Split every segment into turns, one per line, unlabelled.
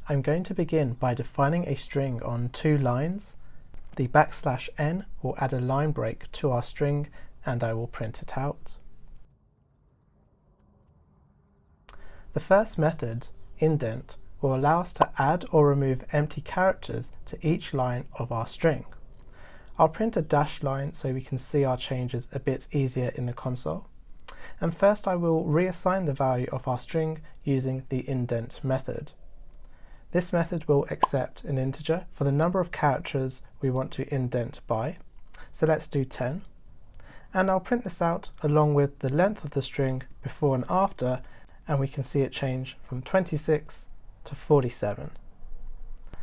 I'm going to begin by defining a string on 2 lines. The \n will add a line break to our string and I will print it out. The first method, indent, will allow us to add or remove empty characters to each line of our string. I'll print a dashed line so we can see our changes a bit easier in the console. And first I will reassign the value of our string using the indent method. This method will accept an integer for the number of characters we want to indent by. So let's do 10. And I'll print this out along with the length of the string before and after, and we can see it change from 26 to 47.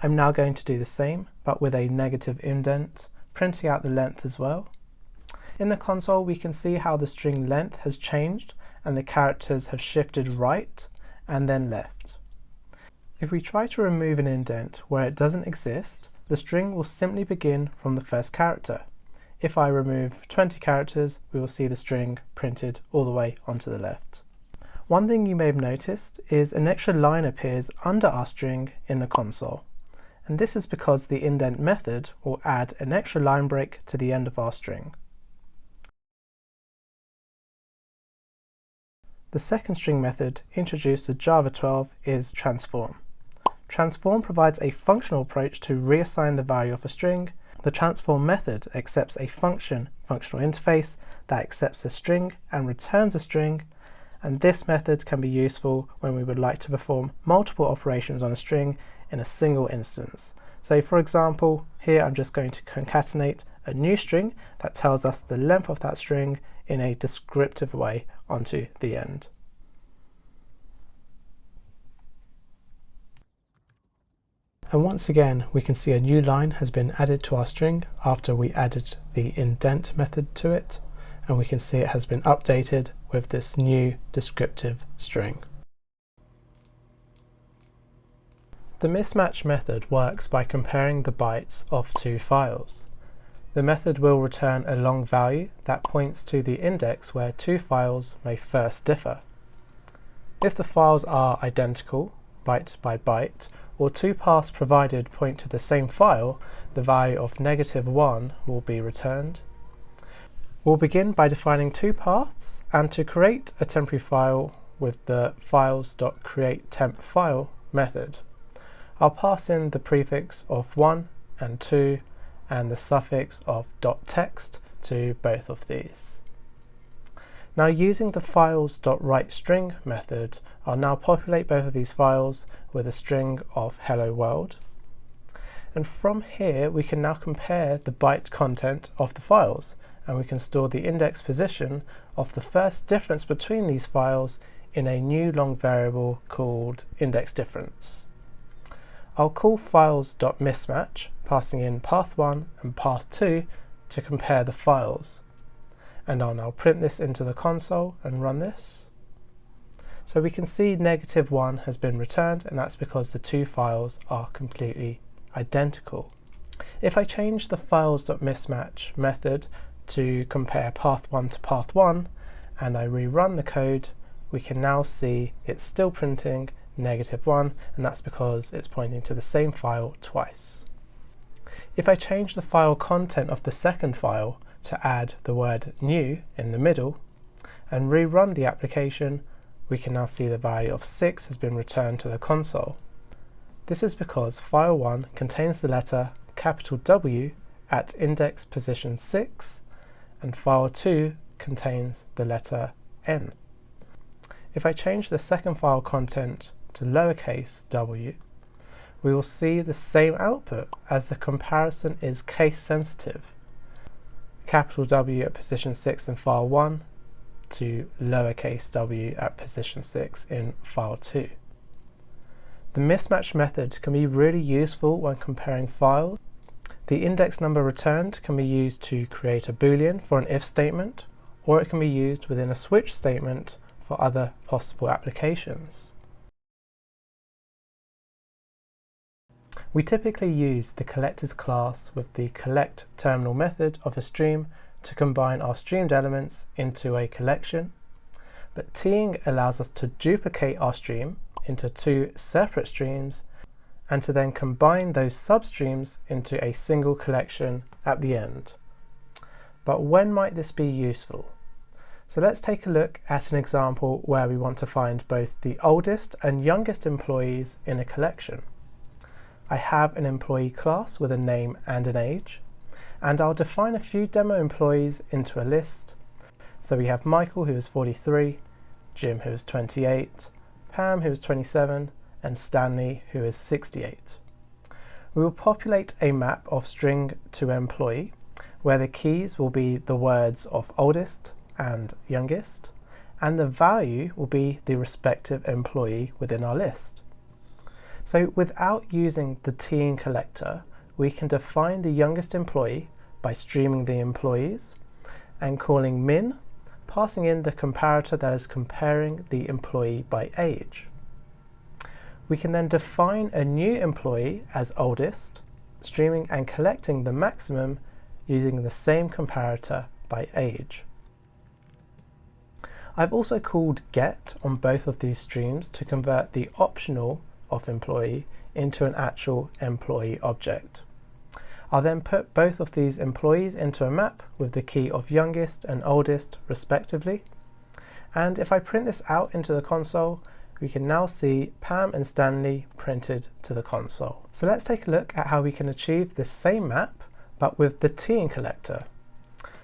I'm now going to do the same, but with a negative indent, printing out the length as well. In the console we can see how the string length has changed and the characters have shifted right and then left. If we try to remove an indent where it doesn't exist, the string will simply begin from the first character. If I remove 20 characters, we will see the string printed all the way onto the left. One thing you may have noticed is an extra line appears under our string in the console. And this is because the indent method will add an extra line break to the end of our string. The second string method introduced with Java 12 is transform. Transform provides a functional approach to reassign the value of a string. The transform method accepts a functional interface that accepts a string and returns a string, and this method can be useful when we would like to perform multiple operations on a string in a single instance. So for example, here I'm just going to concatenate a new string that tells us the length of that string in a descriptive way onto the end. And once again, we can see a new line has been added to our string after we added the indent method to it, and we can see it has been updated with this new descriptive string. The mismatch method works by comparing the bytes of 2 files. The method will return a long value that points to the index where 2 files may first differ. If the files are identical, byte by byte, or 2 paths provided point to the same file, the value of -1 will be returned. We'll begin by defining 2 paths, and to create a temporary file with the Files.createTempFile method. I'll pass in the prefix of 1 and 2 and the suffix of .text to both of these. Now using the Files.writeString method, I'll now populate both of these files with a string of hello world. And from here we can now compare the byte content of the files, and we can store the index position of the first difference between these files in a new long variable called indexDifference. I'll call Files.mismatch, passing in path1 and path2 to compare the files. And I'll now print this into the console and run this. So we can see -1 has been returned, and that's because the 2 files are completely identical. If I change the Files.mismatch method to compare path1 to path1 and I rerun the code, we can now see it's still printing -1, and that's because it's pointing to the same file twice. If I change the file content of the second file to add the word new in the middle and rerun the application, we can now see the value of 6 has been returned to the console. This is because file 1 contains the letter capital W at index position 6 and file 2 contains the letter N. If I change the second file content to lowercase w, we will see the same output as the comparison is case sensitive. Capital W at position 6 in file 1 to lowercase w at position 6 in file 2. The mismatch method can be really useful when comparing files. The index number returned can be used to create a boolean for an if statement, or it can be used within a switch statement for other possible applications. We typically use the collectors class with the collect terminal method of a stream to combine our streamed elements into a collection, but teeing allows us to duplicate our stream into 2 separate streams and to then combine those substreams into a single collection at the end. But when might this be useful? So let's take a look at an example where we want to find both the oldest and youngest employees in a collection. I have an employee class with a name and an age, and I'll define a few demo employees into a list. So we have Michael, who is 43, Jim, who is 28, Pam, who is 27, and Stanley, who is 68. We will populate a map of string to employee, where the keys will be the words of oldest and youngest, and the value will be the respective employee within our list. So without using the teeing collector, we can define the youngest employee by streaming the employees and calling min, passing in the comparator that is comparing the employee by age. We can then define a new employee as oldest, streaming and collecting the maximum using the same comparator by age. I've also called get on both of these streams to convert the optional of employee into an actual employee object. I'll then put both of these employees into a map with the key of youngest and oldest respectively. And if I print this out into the console, we can now see Pam and Stanley printed to the console. So let's take a look at how we can achieve this same map, but with the teeing collector.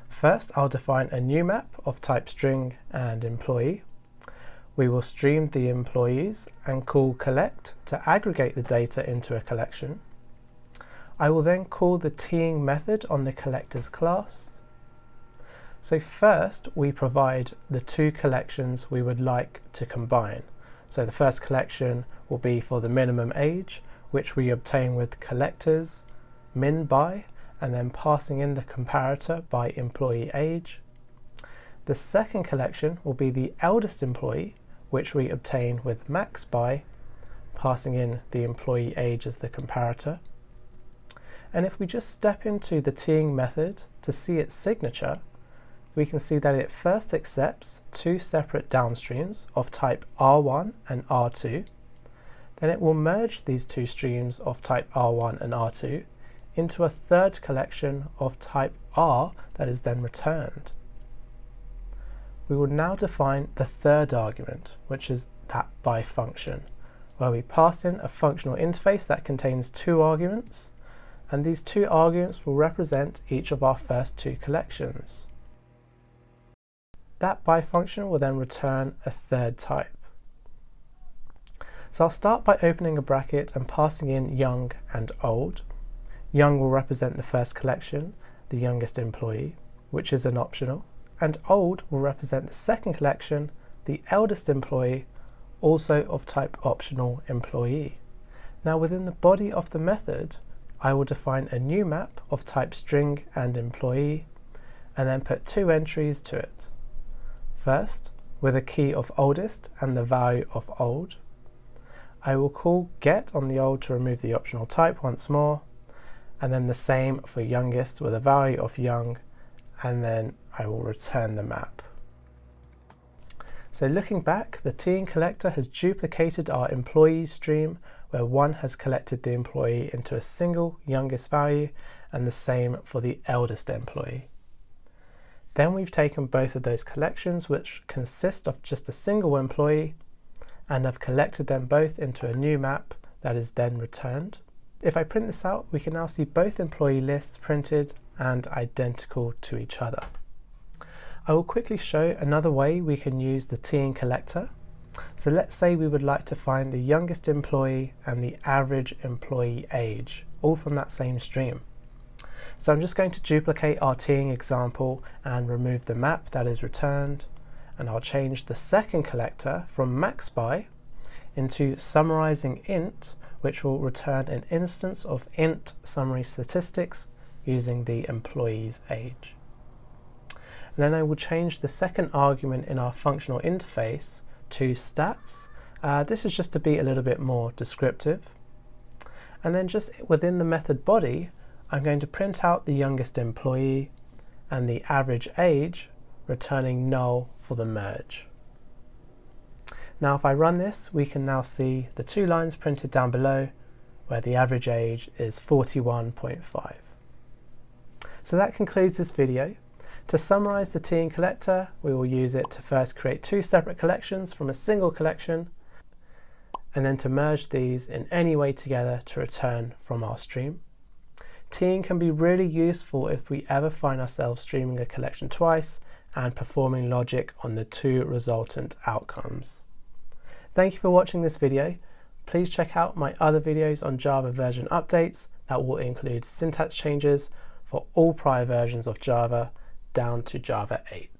First, I'll define a new map of type string and employee. We will stream the employees and call collect to aggregate the data into a collection. I will then call the teeing method on the collectors class. So first, we provide the two collections we would like to combine. So the first collection will be for the minimum age, which we obtain with collectors min by, and then passing in the comparator by employee age. The second collection will be the eldest employee, which we obtain with max by, passing in the employee age as the comparator. And if we just step into the teeing method to see its signature, we can see that it first accepts two separate downstreams of type R1 and R2. Then it will merge these two streams of type R1 and R2 into a third collection of type R that is then returned. We will now define the third argument, which is that by function, where we pass in a functional interface that contains two arguments, and these two arguments will represent each of our first two collections. That by function will then return a third type. So I'll start by opening a bracket and passing in young and old. Young will represent the first collection, the youngest employee, which is an optional, and old will represent the second collection, the eldest employee, also of type optional employee. Now within the body of the method, I will define a new map of type string and employee, and then put two entries to it. First, with a key of oldest and the value of old, I will call get on the old to remove the optional type once more, and then the same for youngest with a value of young, and then I will return the map. So looking back, the teeing collector has duplicated our employee stream, where one has collected the employee into a single youngest value, and the same for the eldest employee. Then we've taken both of those collections, which consist of just a single employee, and have collected them both into a new map that is then returned. If I print this out, we can now see both employee lists printed and identical to each other. I will quickly show another way we can use the teeing collector. So let's say we would like to find the youngest employee and the average employee age, all from that same stream. So I'm just going to duplicate our teeing example and remove the map that is returned, and I'll change the second collector from max by into summarizing int, which will return an instance of int summary statistics using the employee's age. And then I will change the second argument in our functional interface to stats. This is just to be a little bit more descriptive. And then just within the method body, I'm going to print out the youngest employee and the average age, returning null for the merge. Now if I run this, we can now see the two lines printed down below, where the average age is 41.5. So that concludes this video. To summarize the teeing collector, we will use it to first create two separate collections from a single collection, and then to merge these in any way together to return from our stream. Teeing can be really useful if we ever find ourselves streaming a collection twice and performing logic on the two resultant outcomes. Thank you for watching this video. Please check out my other videos on Java version updates that will include syntax changes for all prior versions of Java down to Java 8.